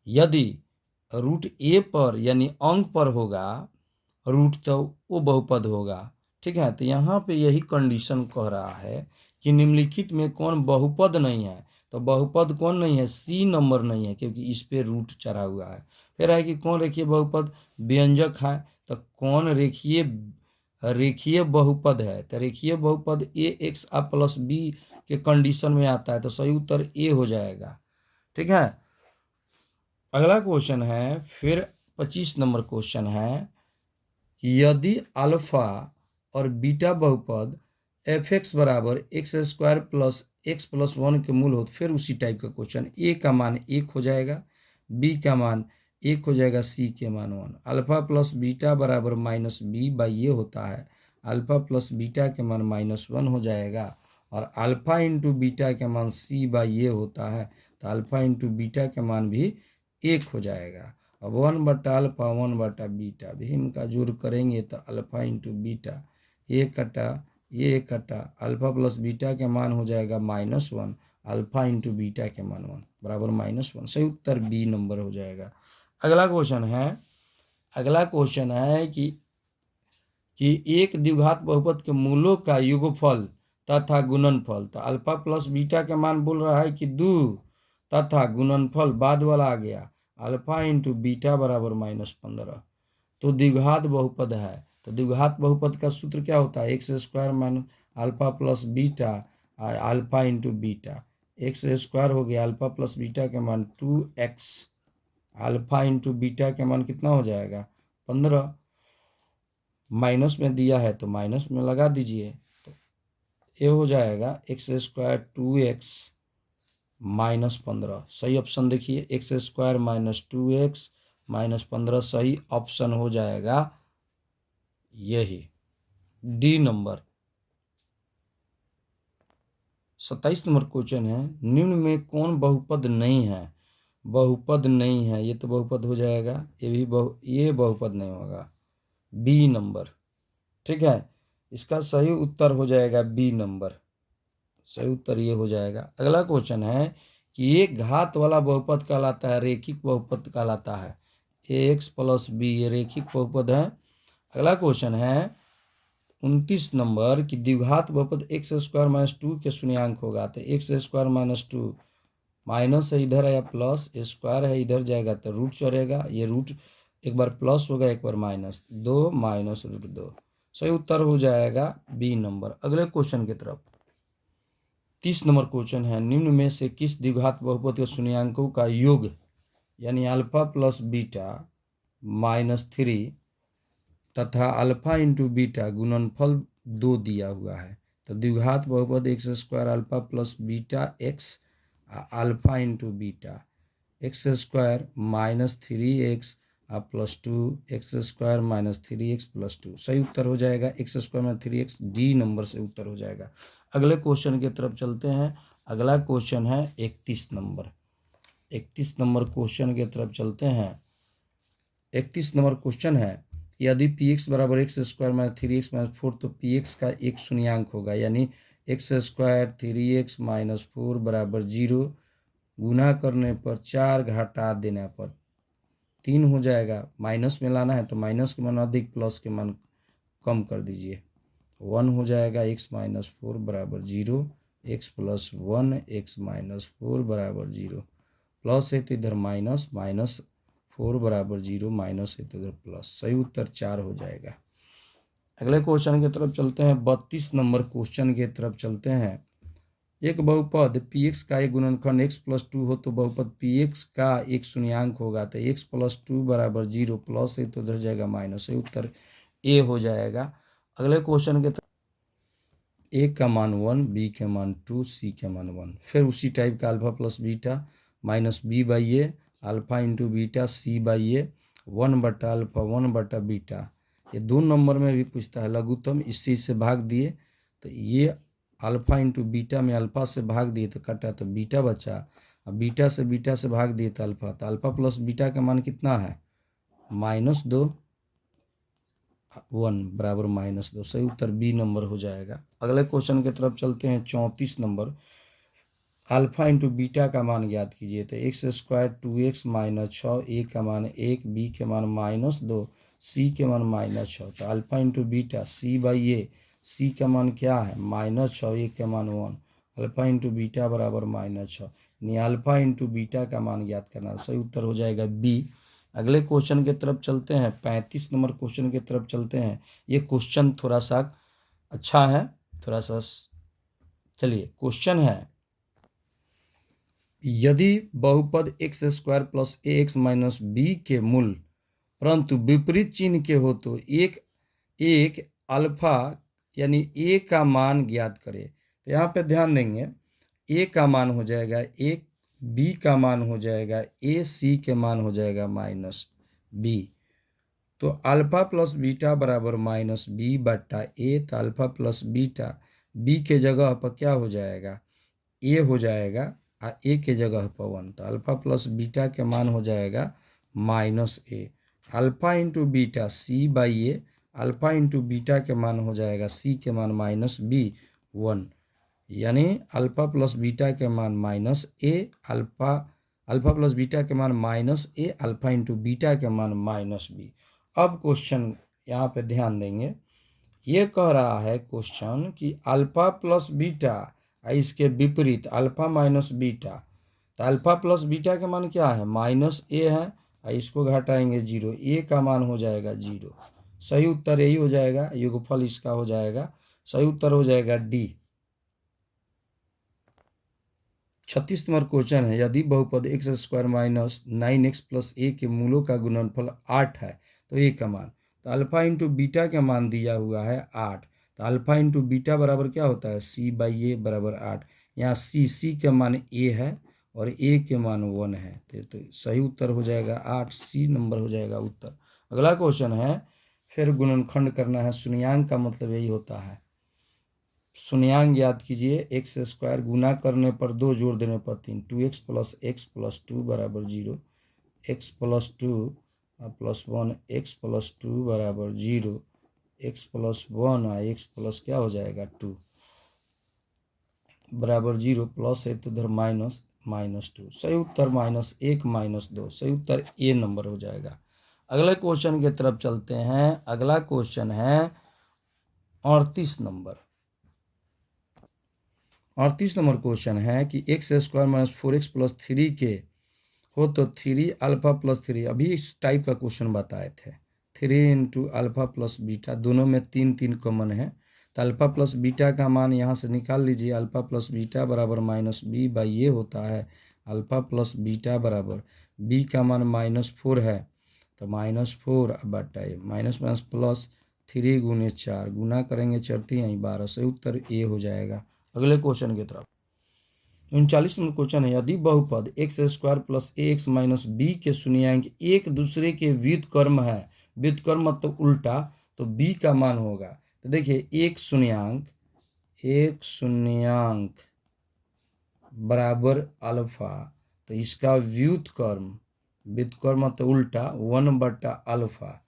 यदि रूट ए पर यानी अंक पर होगा रूट तो वो बहुपद होगा। ठीक है, तो यहाँ पे यही कंडीशन कह रहा है कि निम्नलिखित में कौन बहुपद नहीं है। तो बहुपद कौन नहीं है, सी नंबर नहीं है, क्योंकि इस पे रूट चढ़ा हुआ है। फिर है कि कौन रेखीय बहुपद, व्यंजक है। तो कौन रेखीय बहुपद है, तो रेखीय बहुपद ax + b के कंडीशन में आता है। तो सही उत्तर ए हो जाएगा। ठीक है, अगला क्वेश्चन है फिर 25 नंबर क्वेश्चन है कि यदि अल्फा और बीटा बहुपद f(x) बराबर x² + x + 1 के मूल हो तो फिर उसी टाइप का क्वेश्चन। ए का मान 1 हो जाएगा, बी का मान 1 हो जाएगा, सी के मान 1। अल्फा प्लस बीटा बराबर -b/a होता है। अल्फा प्लस बीटा के मान -1 हो जाएगा और अल्फा इंटू बीटा के मान c/a होता है। तो अल्फा इंटू बीटा के मान भी 1 हो जाएगा। अब 1/अल्फा 1/बीटा भी इनका जोड़ करेंगे तो अल्फा इंटू बीटा, ये कटा अल्फा प्लस बीटा के मान हो जाएगा -1, अल्फा इंटू बीटा के मान 1 बराबर -1। सही उत्तर बी नंबर हो जाएगा। अगला क्वेश्चन है कि एक द्विघात बहुपद के मूलों का योगफल तथा गुणनफल, तो अल्फा प्लस बीटा के मान बोल रहा है कि 2 तथा गुणनफल बाद वाला आ गया अल्फा इंटू बीटा बराबर -15। तो द्विघात बहुपद है, तो द्विघात बहुपद का सूत्र क्या होता है, x square minus alpha plus beta alpha into beta. X square हो गया अल्फा प्लस बीटा के मान 2x, अल्फा इंटू बीटा के मान कितना हो जाएगा 15। माइनस में दिया है तो माइनस में लगा दीजिए, तो ये हो जाएगा एक्स स्क्वायर 2x -15। सही ऑप्शन देखिए, एक्स स्क्वायर -2x -15 सही ऑप्शन हो जाएगा यही डी नंबर। 27 नंबर क्वेश्चन है, निम्न में कौन बहुपद नहीं है। बहुपद नहीं है, ये तो बहुपद हो जाएगा, ये बहुपद नहीं होगा, बी नंबर। ठीक है, इसका सही उत्तर हो जाएगा बी नंबर। सही उत्तर ये हो जाएगा। अगला क्वेश्चन है कि एक घात वाला बहुपद कहलाता है, रेखिक बहुपद कहलाता है। ax प्लस बी ये रेखिक बहुपद है। अगला क्वेश्चन है 29 नंबर की द्विघात बहुपद एक्स स्क्वायर -2 के शून्यांक होगा, तो एक्स स्क्वायर -2 माइनस है इधर है या प्लस, स्क्वायर है इधर जाएगा तो रूट चढ़ेगा, ये रूट एक बार प्लस होगा एक बार माइनस, 2 माइनस रूट 2। सही उत्तर हो जाएगा बी नंबर। अगले क्वेश्चन की तरफ 30 नंबर क्वेश्चन है, निम्न में से किस द्विघात बहुपद के शून्यांकों का योग यानी अल्फा प्लस बीटा -3 तथा अल्फा इंटू बीटा गुणनफल 2 दिया हुआ है। तो द्विघात बहुपद X square alpha plus beta x alpha into beta x square -3x +2 x square -3x +2। सही उत्तर हो जाएगा x square -3x, D number से उत्तर हो जाएगा। अगले क्वेश्चन की तरफ चलते हैं। अगला क्वेश्चन है 31 नंबर। 31 नंबर क्वेश्चन की तरफ चलते हैं। 31 नंबर क्वेश्चन है, यदि पी एक्स बराबर एक्स स्क्वायर -3x -4 तो पी एक्स का एक शून्यांक होगा, यानी एक्स स्क्वायर 3x -4 बराबर 0, गुना करने पर 4 घटा देने पर 3 हो जाएगा। माइनस में लाना है तो माइनस के मान अधिक, प्लस के मान कम कर दीजिए, 1 हो जाएगा। x -4 बराबर 0, x + 1 x -4 बराबर 0, प्लस है तो इधर माइनस, -4 बराबर 0, माइनस है तो इधर प्लस। सही उत्तर 4 हो जाएगा। अगले क्वेश्चन की तरफ चलते हैं। 32 नंबर क्वेश्चन की तरफ चलते हैं। एक बहुपद px का एक गुणनखंड x + 2 हो तो बहुपद px का एक शून्यांक होगा, तो x + 2 बराबर 0, प्लस है तो उधर जाएगा माइनस। सही उत्तर ए हो जाएगा। अगले क्वेश्चन के तरफ ए का मान 1, बी के मान 2, सी के मान 1। फिर उसी टाइप का alpha plus beta -b/a alpha into beta c/a 1/अल्फा 1/बीटा। ये 2 नंबर में भी पूछता है लघुत्तम, इसी से भाग दिए तो ये अल्फा इंटू बीटा में अल्फा से भाग दिए तो कटा तो बीटा बचा, अब बीटा से भाग दिए तो अल्फा, तो अल्फा प्लस बीटा का मान कितना है -2, 1 बराबर -2। सही उत्तर बी नंबर हो जाएगा। अगले क्वेश्चन की तरफ चलते हैं। 34 नंबर, अल्फा इंटू बीटा का मान ज्ञात कीजिए, तो एक्स स्क्वायर 2x -6, ए का मान 1, बी के मान -2, सी के मान -6। तो अल्फा इंटू बीटा c/a, सी का मान क्या है -6, ए के मान 1, अल्फा इंटू बीटा बराबर -6, यानी अल्फा इंटू बीटा का मान ज्ञात करना। सही उत्तर हो जाएगा बी। अगले क्वेश्चन की तरफ चलते हैं। 35 नंबर क्वेश्चन की तरफ चलते हैं। ये क्वेश्चन थोड़ा सा अच्छा है, थोड़ा सा चलिए। क्वेश्चन है, यदि बहुपद एक्स स्क्वायर प्लस ए एक्स माइनस बी के मूल परंतु विपरीत चिन्ह के हो तो एक अल्फा यानी ए का मान ज्ञात करे। तो यहाँ पे ध्यान देंगे, ए का मान हो जाएगा 1, बी का मान हो जाएगा ए, सी के मान हो जाएगा -b। तो अल्फा प्लस बीटा बराबर -b/a, तो अल्फा प्लस बीटा बी के जगह पर क्या हो जाएगा ए हो जाएगा, ए के जगह पर 1, तो अल्फा प्लस बीटा के मान हो जाएगा -a। Alpha into beta c/a, alpha into beta के मान हो जाएगा c के मान -b 1, यानी अल्फ़ा प्लस बीटा के मान माइनस ए, अल्फ़ा प्लस बीटा के मान माइनस ए, अल्फ़ा इंटू बीटा के मान माइनस बी। अब क्वेश्चन यहाँ पे ध्यान देंगे, ये कह रहा है क्वेश्चन कि अल्फ़ा प्लस बीटा इसके विपरीत अल्फ़ा माइनस बीटा, तो अल्फ़ा प्लस बीटा का मान क्या है, माइनस ए है, इसको घटाएंगे 0, ए का मान हो जाएगा 0। सही उत्तर यही हो जाएगा, योगफल इसका हो जाएगा, सही उत्तर हो जाएगा डी। 36 नंबर क्वेश्चन है, यदि बहुपद X square minus 9x plus A के मूलों का गुणनफल 8 है तो ए का मान, तो अल्फ़ा इंटू बीटा का मान दिया हुआ है 8, तो अल्फ़ा इंटू बीटा बराबर क्या होता है, सी बाई ए बराबर 8। यहाँ सी का मान ए है और ए के मान 1 है, तो सही उत्तर हो जाएगा 8, सी नंबर हो जाएगा उत्तर। अगला क्वेश्चन है, फिर गुणनखंड करना है, शून्यांक का मतलब यही होता है। शून्यांक याद कीजिए, एक्स स्क्वायर गुना करने पर 2, जोड़ देने पर 3, 2x प्लस 2 बराबर 0, x plus 2 plus 1, x plus 2 बराबर 0, x प्लस 1 x प्लस क्या हो जाएगा 2 बराबर 0, प्लस है तो इधर माइनस, -2, सही उत्तर -1 -2, सही उत्तर ए नंबर हो जाएगा। अगले क्वेश्चन की तरफ चलते हैं। अगला क्वेश्चन है 38 नंबर। 38 नंबर क्वेश्चन है कि x square minus 4x plus 3 के हो तो 3 अल्फ़ा प्लस 3, अभी इस टाइप का क्वेश्चन बताए थे, 3 इंटू अल्फ़ा प्लस बीटा, दोनों में 3 कॉमन है, तो अल्फ़ा प्लस बीटा का मान यहाँ से निकाल लीजिए, अल्फ़ा प्लस बीटा बराबर माइनस बी बाई ये होता है, अल्फ़ा प्लस बीटा बराबर बी का मान -4 है, तो -4 बटा माइनस माइनस प्लस 3 गुने 4, गुना करेंगे 4×3 12, सही उत्तर ए हो जाएगा। अगले क्वेश्चन की तरफ 39 नंबर क्वेश्चन है, यदि बहुपद एक्स स्क्वायर प्लस ए एक्स माइनस बी के शून्यांक एक दूसरे के व्युत्क्रम है, व्युत्क्रम मतलब उल्टा, तो बी का मान होगा, तो देखिए एक शून्यांक बराबर अल्फा, तो इसका व्युत्क्रम, व्युत्क्रम मतलब उल्टा 1/अल्फा,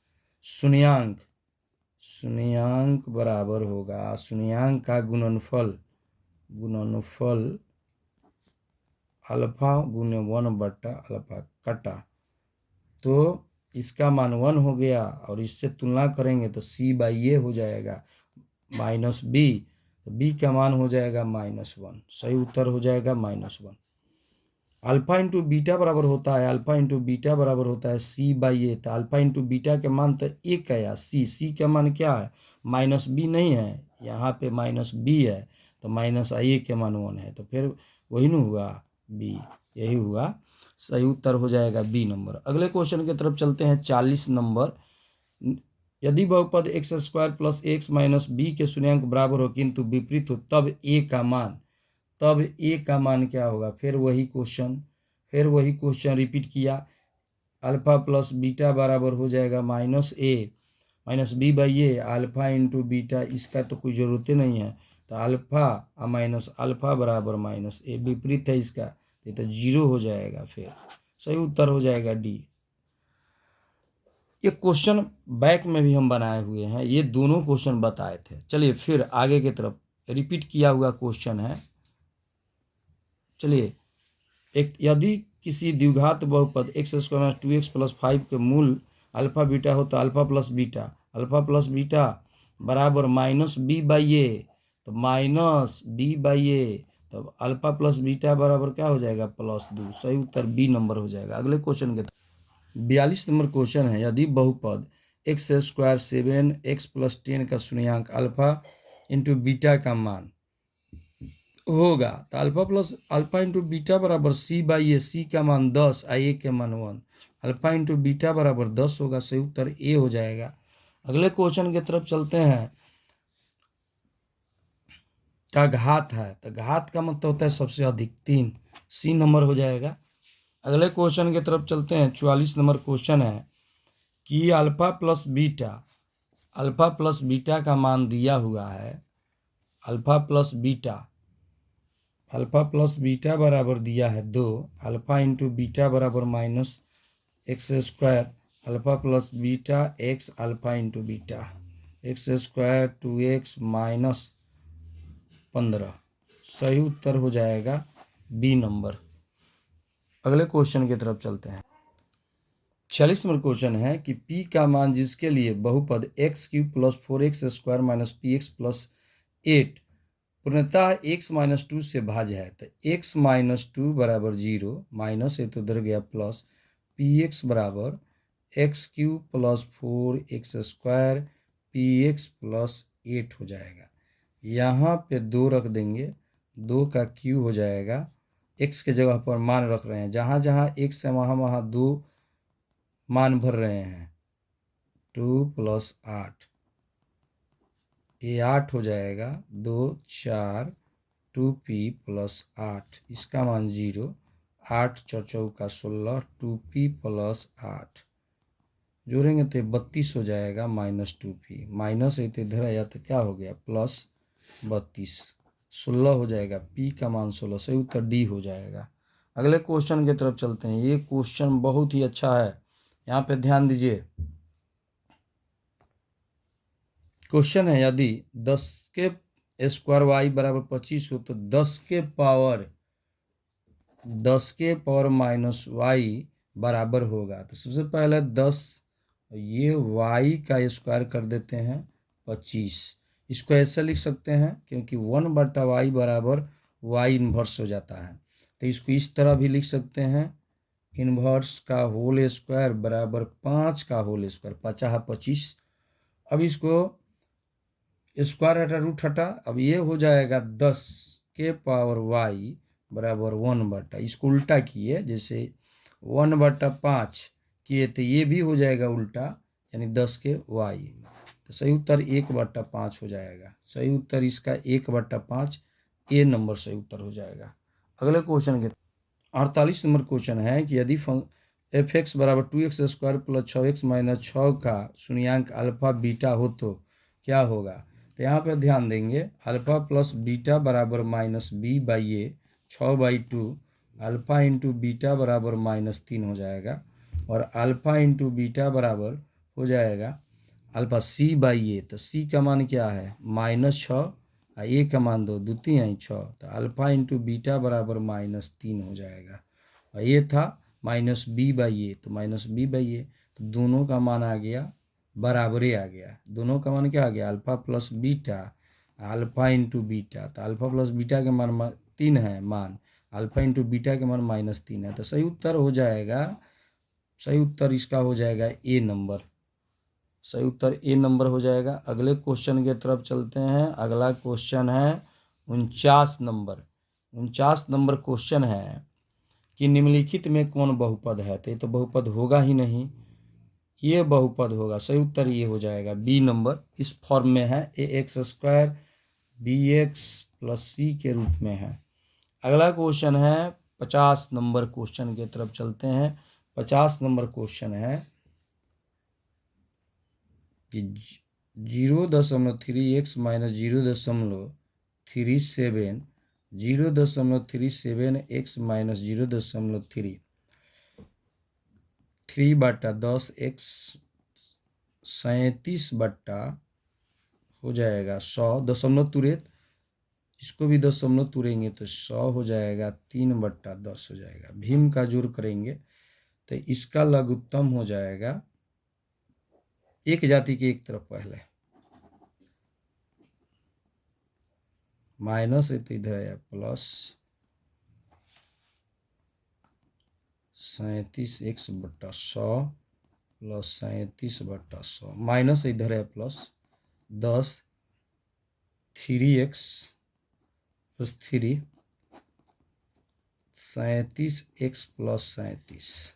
शून्यांक बराबर होगा शून्यांक का गुणनफल अल्फा गुने 1/अल्फा कटा, तो इसका मान 1 हो गया, और इससे तुलना करेंगे तो सी बाई ए हो जाएगा माइनस बी, तो बी का मान हो जाएगा -1, सही उत्तर हो जाएगा -1। अल्फा इंटू बीटा बराबर होता है, अल्फा इंटू बीटा बराबर होता है सी बाई ए, तो अल्फा इंटू बीटा के मान तो एक है, या सी का मान क्या है, -b नहीं है, यहाँ पे -b है, तो -a के मान 1 है, तो फिर वही न हुआ बी, यही हुआ, सही उत्तर हो जाएगा बी नंबर। अगले क्वेश्चन की तरफ चलते हैं 40 नंबर, यदि बहुपद X square plus X minus B के शून्यांक बराबर हो किंतु विपरीत हो, तब ए का मान क्या होगा, फिर वही क्वेश्चन रिपीट किया, अल्फा प्लस बीटा बराबर हो जाएगा -b by A, alpha into beta, इसका तो कोई ज़रूरत नहीं है, तो अल्फा माइनस अल्फा बराबर -a, विपरीत है इसका, तो 0 हो जाएगा, फिर सही उत्तर हो जाएगा डी। ये क्वेश्चन बैक में भी हम बनाए हुए हैं, ये दोनों क्वेश्चन बताए थे। चलिए फिर आगे की तरफ रिपीट किया हुआ क्वेश्चन है। चलिए, एक यदि किसी द्विघात बहुपद एक्स स्क्वायर 2x प्लस 5 के मूल अल्फा बीटा हो तो अल्फा प्लस बीटा बराबर -b बाई ए, तो -b बाई ए, तो अल्फा प्लस बीटा बराबर क्या हो जाएगा, +2, सही उत्तर बी नंबर हो जाएगा। अगले क्वेश्चन के 42 नंबर क्वेश्चन है, यदि बहुपद एक्स स्क्वायर 7x प्लस 10 का शून्यांक अल्फा इंटू बीटा का मान होगा, तो अल्फा इंटू बीटा बराबर सी बाई ए, सी का मान 10 ए के मान 1, अल्फा इंटू बीटा बराबर 10 होगा, सही उत्तर ए हो जाएगा। अगले क्वेश्चन की तरफ चलते हैं, का घात है, तो घात का मतलब होता है सबसे अधिक 3, सी नंबर हो जाएगा। अगले क्वेश्चन की तरफ चलते हैं, 44 नंबर क्वेश्चन है कि अल्फा प्लस बीटा का मान दिया हुआ है, अल्फा प्लस बीटा बराबर दिया है 2, अल्फा इंटू बीटा बराबर -x square, alpha plus beta x alpha into beta, x square 2x -15, सही उत्तर हो जाएगा बी नंबर। अगले क्वेश्चन की तरफ चलते हैं। 46 नंबर क्वेश्चन है कि p का मान जिसके लिए बहुपद x³ plus 4x² minus px plus 8 पूर्णतः x-2 से भाज्य है, तो x-2 बराबर 0 माइनस है तो उधर गया प्लस px बराबर x³ plus 4x² px plus 8 हो जाएगा। यहाँ पे 2 रख देंगे, 2 का क्यू हो जाएगा, x के जगह पर मान रख रहे हैं, जहाँ जहाँ x है वहाँ वहाँ 2 मान भर रहे हैं। 2 प्लस 8, ये 8 हो जाएगा, 2 4 2p प्लस 8, इसका मान 0, 8 4 चौका 16, 2p प्लस 8 जोड़ेंगे तो 32 हो जाएगा माइनस 2p, माइनस है तो इधर आया तो क्या हो गया प्लस 32, 16 हो जाएगा, p का मान 16, सही उत्तर डी हो जाएगा। अगले क्वेश्चन की तरफ चलते हैं। ये क्वेश्चन बहुत ही अच्छा है, यहाँ पे ध्यान दीजिए। क्वेश्चन है यदि 10 के स्क्वायर वाई बराबर 25 हो तो 10 के पावर माइनस वाई बराबर होगा। तो सबसे पहले 10 ये वाई का स्क्वायर कर देते हैं 25, इसको ऐसे लिख सकते हैं क्योंकि 1/y बराबर वाई इन्वर्स हो जाता है, तो इसको इस तरह भी लिख सकते हैं, इन्वर्स का होल स्क्वायर बराबर 5 का होल स्क्वायर, 50 25। अब इसको स्क्वायर हटा रूट हटा, अब ये हो जाएगा 10 के पावर वाई बराबर 1/, इसको उल्टा किए, जैसे 1/5 किए तो ये भी हो जाएगा उल्टा, यानी 10 के वाई, तो सही उत्तर 1/5 हो जाएगा। सही उत्तर इसका 1/5, ए नंबर सही उत्तर हो जाएगा। अगले क्वेश्चन के 48 नंबर क्वेश्चन है कि यदि f(x) बराबर 2x² प्लस 6x माइनस 6 का शून्यांक अल्फा बीटा हो तो क्या होगा। तो यहाँ पे ध्यान देंगे, अल्फा प्लस बीटा बराबर minus b/a 6/2, alpha into beta बराबर -3 हो जाएगा, और अल्फा इंटू बीटा बराबर हो जाएगा अल्फा c/a, तो c का मान क्या है -6, a का मान 2 2 3 6, तो अल्फा इंटू बीटा बराबर -3 हो जाएगा, और ये था -b/a, तो -b/a, तो दोनों का मान आ गया बराबरे आ गया, दोनों का मान क्या आ गया alpha plus beta, alpha into beta, तो अल्फा प्लस बीटा के मान 3 है मान, अल्फा इंटू बीटा के मान -3 है, तो सही उत्तर हो जाएगा, सही उत्तर इसका हो जाएगा ए नंबर, सही उत्तर ए नंबर हो जाएगा। अगले क्वेश्चन की तरफ चलते हैं। अगला क्वेश्चन है 49 नंबर। 49 नंबर क्वेश्चन है कि निम्नलिखित में कौन बहुपद है, तो ये तो बहुपद होगा ही नहीं, ये बहुपद होगा, सही उत्तर ये हो जाएगा बी नंबर, इस फॉर्म में है ax² bx प्लस c के रूप में है। अगला क्वेश्चन है 50 नंबर क्वेश्चन की तरफ चलते हैं। 50 नंबर क्वेश्चन है कि 0.3x minus 0.37 0.37x minus 0.3 3/10x 37 हो जाएगा 100 दशमलव तुरेंगे, इसको भी दशमलव तुरेंगे तो 100 हो जाएगा, 3/10 हो जाएगा। भीम का जोड़ करेंगे तो इसका लघुत्तम हो जाएगा, एक जाति के एक तरफ पहले माइनस है तो इधर आया प्लस 37x/100 प्लस 37/100 माइनस इधर है plus 10 3x plus 3 37x plus 37,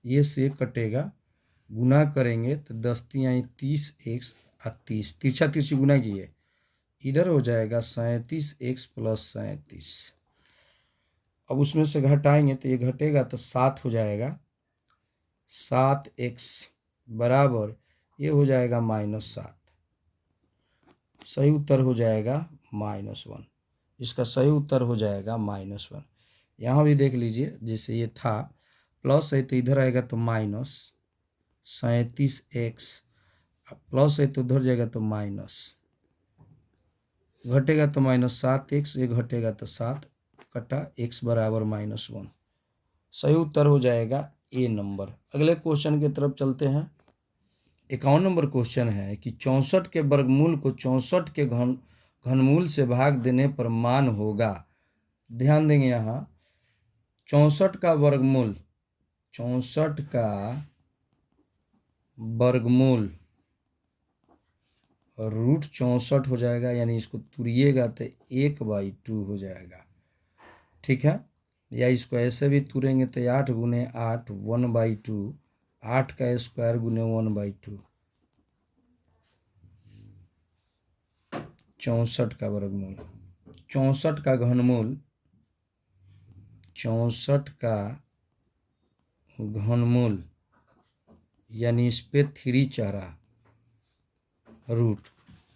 ये से कटेगा, गुना करेंगे तो 10 × 30x 30, तिरछा तिरछी गुना किए, इधर हो जाएगा 37x प्लस 37, अब उसमें से घटाएंगे तो ये घटेगा तो 7 हो जाएगा, 7x बराबर ये हो जाएगा -7, सही उत्तर हो जाएगा -1, इसका सही उत्तर हो जाएगा -1। यहाँ भी देख लीजिए, जैसे ये था प्लस है तो इधर आएगा तो माइनस 37x, प्लस है तो उधर जाएगा तो माइनस, घटेगा तो -7x, ये घटेगा तो 7 कटा x बराबर -1। सही उत्तर हो जाएगा ए नंबर। अगले क्वेश्चन की तरफ चलते हैं। 51 नंबर क्वेश्चन है कि 64 के वर्गमूल को 64 के घनमूल से भाग देने पर मान होगा। ध्यान देंगे यहाँ 64 का वर्गमूल, 64 का वर्गमूल √64 हो जाएगा, यानी इसको तुरिएगा तो 1/2 हो जाएगा। ठीक है, या इसको ऐसे भी तुरेंगे तो 8 गुने 8 1/2, 8 का स्क्वायर गुने 1/2। 64 का वर्गमूल, 64 का घनमूल, 64 का घनमूल यानी इस पे 3 चढ़ा, रूट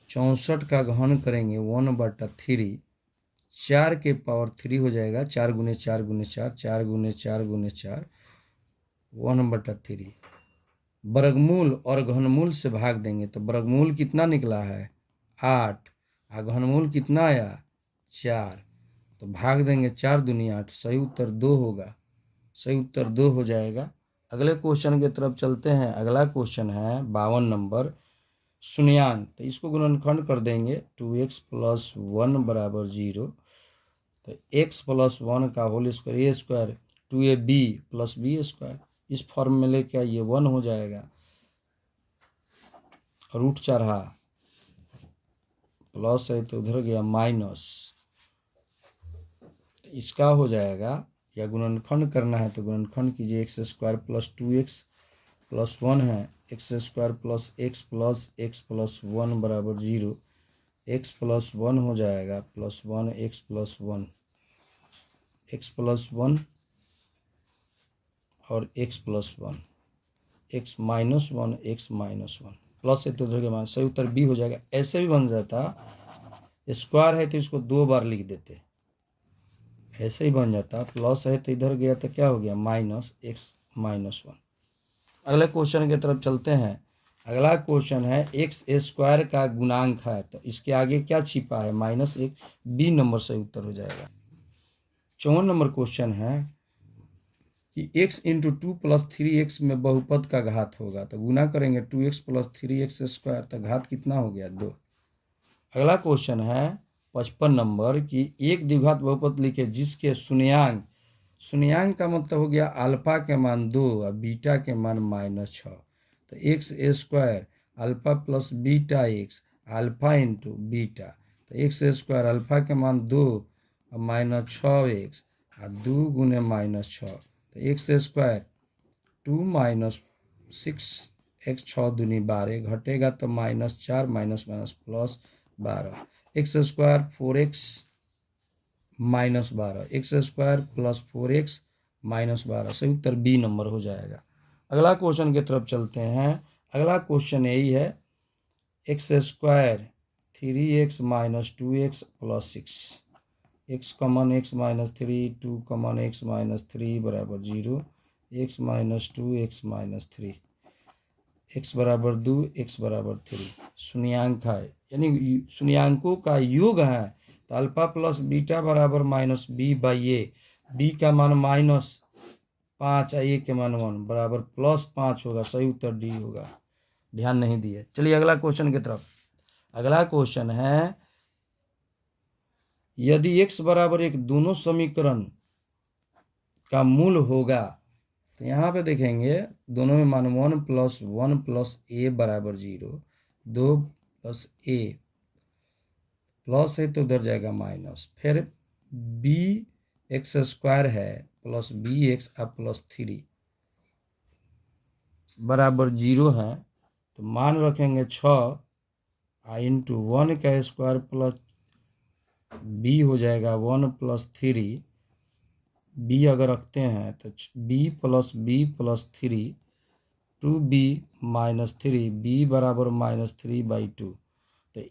64 का घन करेंगे 1/3, 4 के पावर 3 हो जाएगा, 4 गुने 4 गुने 4, 4 गुने 4 गुने 4, 1/3। वर्गमूल और घनमूल से भाग देंगे तो वर्गमूल कितना निकला है 8, और घनमूल कितना आया 4, तो भाग देंगे 4 दूनी 8, सही उत्तर 2 होगा। सही उत्तर 2 हो जाएगा। अगले क्वेश्चन की तरफ चलते हैं। अगला क्वेश्चन है 52 नंबर, शून्यांक। तो इसको गुणनखंड कर देंगे 2x + 1 = 0, तो x + 1 का whole square a² 2ab + b², इस फॉर्म में लेके आइए 1 हो जाएगा, रूट चढ़ा, प्लस है तो उधर गया माइनस, इसका हो जाएगा, या गुणनखंड करना है तो गुणनखंड कीजिए, x² + 2x + 1 है, x² + x + x + 1 = 0, x + 1 हो जाएगा, +1 x + 1, x + 1 और x + 1, x - 1 x - 1, प्लस है तो उधर के मान, सही उत्तर बी हो जाएगा। ऐसे भी बन जाता, स्क्वायर है तो इसको 2 बार लिख देते, ऐसे ही बन जाता, प्लस है तो इधर गया तो क्या हो गया -x - 1। अगले क्वेश्चन की तरफ चलते हैं। अगला क्वेश्चन है x² का गुणांक है, तो इसके आगे क्या छिपा है -1, बी नंबर सही उत्तर हो जाएगा। 54 नंबर क्वेश्चन है कि x × 2 + 3x में बहुपद का घात होगा, तो गुना करेंगे 2x + 3x², तो घात कितना हो गया 2। अगला क्वेश्चन है 55 नंबर कि एक द्विघात बहुपद लिखे जिसके शून्यांक, शून्यांक का मतलब हो गया अल्फा के मान 2 और बीटा के मान -6, तो x² alpha + beta x, alpha × beta, तो x² अल्फा के मान 2 और -6x और 2 गुने -6, तो x² 2 - 6x 6 दूनी 12, घटेगा तो -4 +12, x² 4x -12, x² + 4x -12, सही उत्तर बी नंबर हो जाएगा। अगला क्वेश्चन की तरफ चलते हैं। अगला क्वेश्चन यही है, x² 3x - 2x + 6, x, x - 3 2, x - 3 = 0, x - 2 x - 3, x = 2 x = 3, शून्यांक है यानी शून्यांकों का योग है, तो अल्फा + बीटा बराबर -b/a, b का मान -5 और a के मान 1 बराबर +5 होगा, सही उत्तर डी होगा। ध्यान नहीं दिए। चलिए अगला क्वेश्चन की तरफ। अगला क्वेश्चन है, यदि x = 1 दोनों समीकरण का मूल होगा, तो यहाँ पे देखेंगे दोनों में मान 1 + 1 + a = 0, 2 + a, प्लस है तो उधर जाएगा माइनस, फिर bx² है + bx + 3 = 0 है, तो मान रखेंगे 6 × 1 का स्क्वायर प्लस b हो जाएगा 1 + 3, b अगर रखते हैं तो b + b + 3 2b - 3, b = -3/2, तो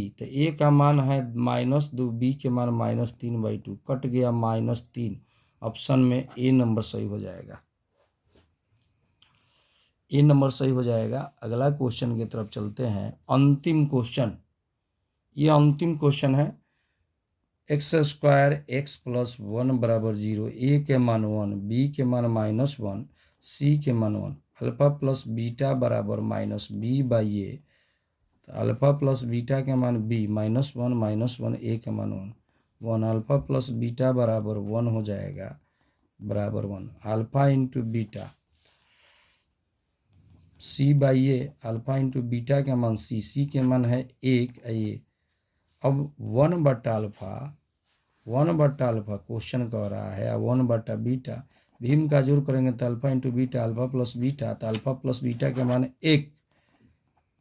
तो a का मान है -2, b के मान -3/2, कट गया -3, ऑप्शन में ए नंबर सही हो जाएगा। ए नंबर सही हो जाएगा। अगला क्वेश्चन की तरफ चलते हैं। अंतिम क्वेश्चन ये अंतिम क्वेश्चन है। एक्स स्क्वायर एक्स प्लस 1 बराबर 0, ए के मान 1, बी के मान -1, सी के मान 1, अल्फा प्लस बीटा बराबर -b/a, तो अल्फा प्लस बीटा के मान b, -1 a के मान 1, अल्फा प्लस बीटा बराबर 1 हो जाएगा, बराबर 1 alpha into beta c/a, alpha into beta के मान c के मान है 1 a। अब 1/अल्फा क्वेश्चन कह रहा है, 1/बीटा, भीम का जोड़ करेंगे तो alpha into beta, alpha plus beta, तो अल्फा प्लस बीटा के मान 1,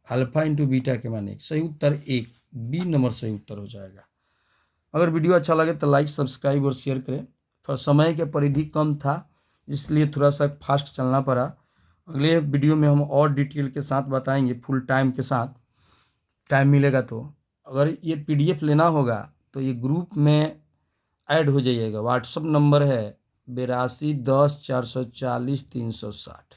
अल्फा इंटू बीटा के मान 1, सही उत्तर 1, बी नंबर सही उत्तर हो जाएगा। अगर वीडियो अच्छा लगे तो लाइक सब्सक्राइब और शेयर करें। थोड़ा समय के परिधि कम था इसलिए थोड़ा सा फास्ट चलना पड़ा। अगले वीडियो में हम और डिटेल के साथ बताएंगे, फुल टाइम के साथ, टाइम मिलेगा तो। अगर ये PDF लेना होगा तो ये ग्रुप में ऐड हो जाइएगा। व्हाट्सअप नंबर है 8210 440 360।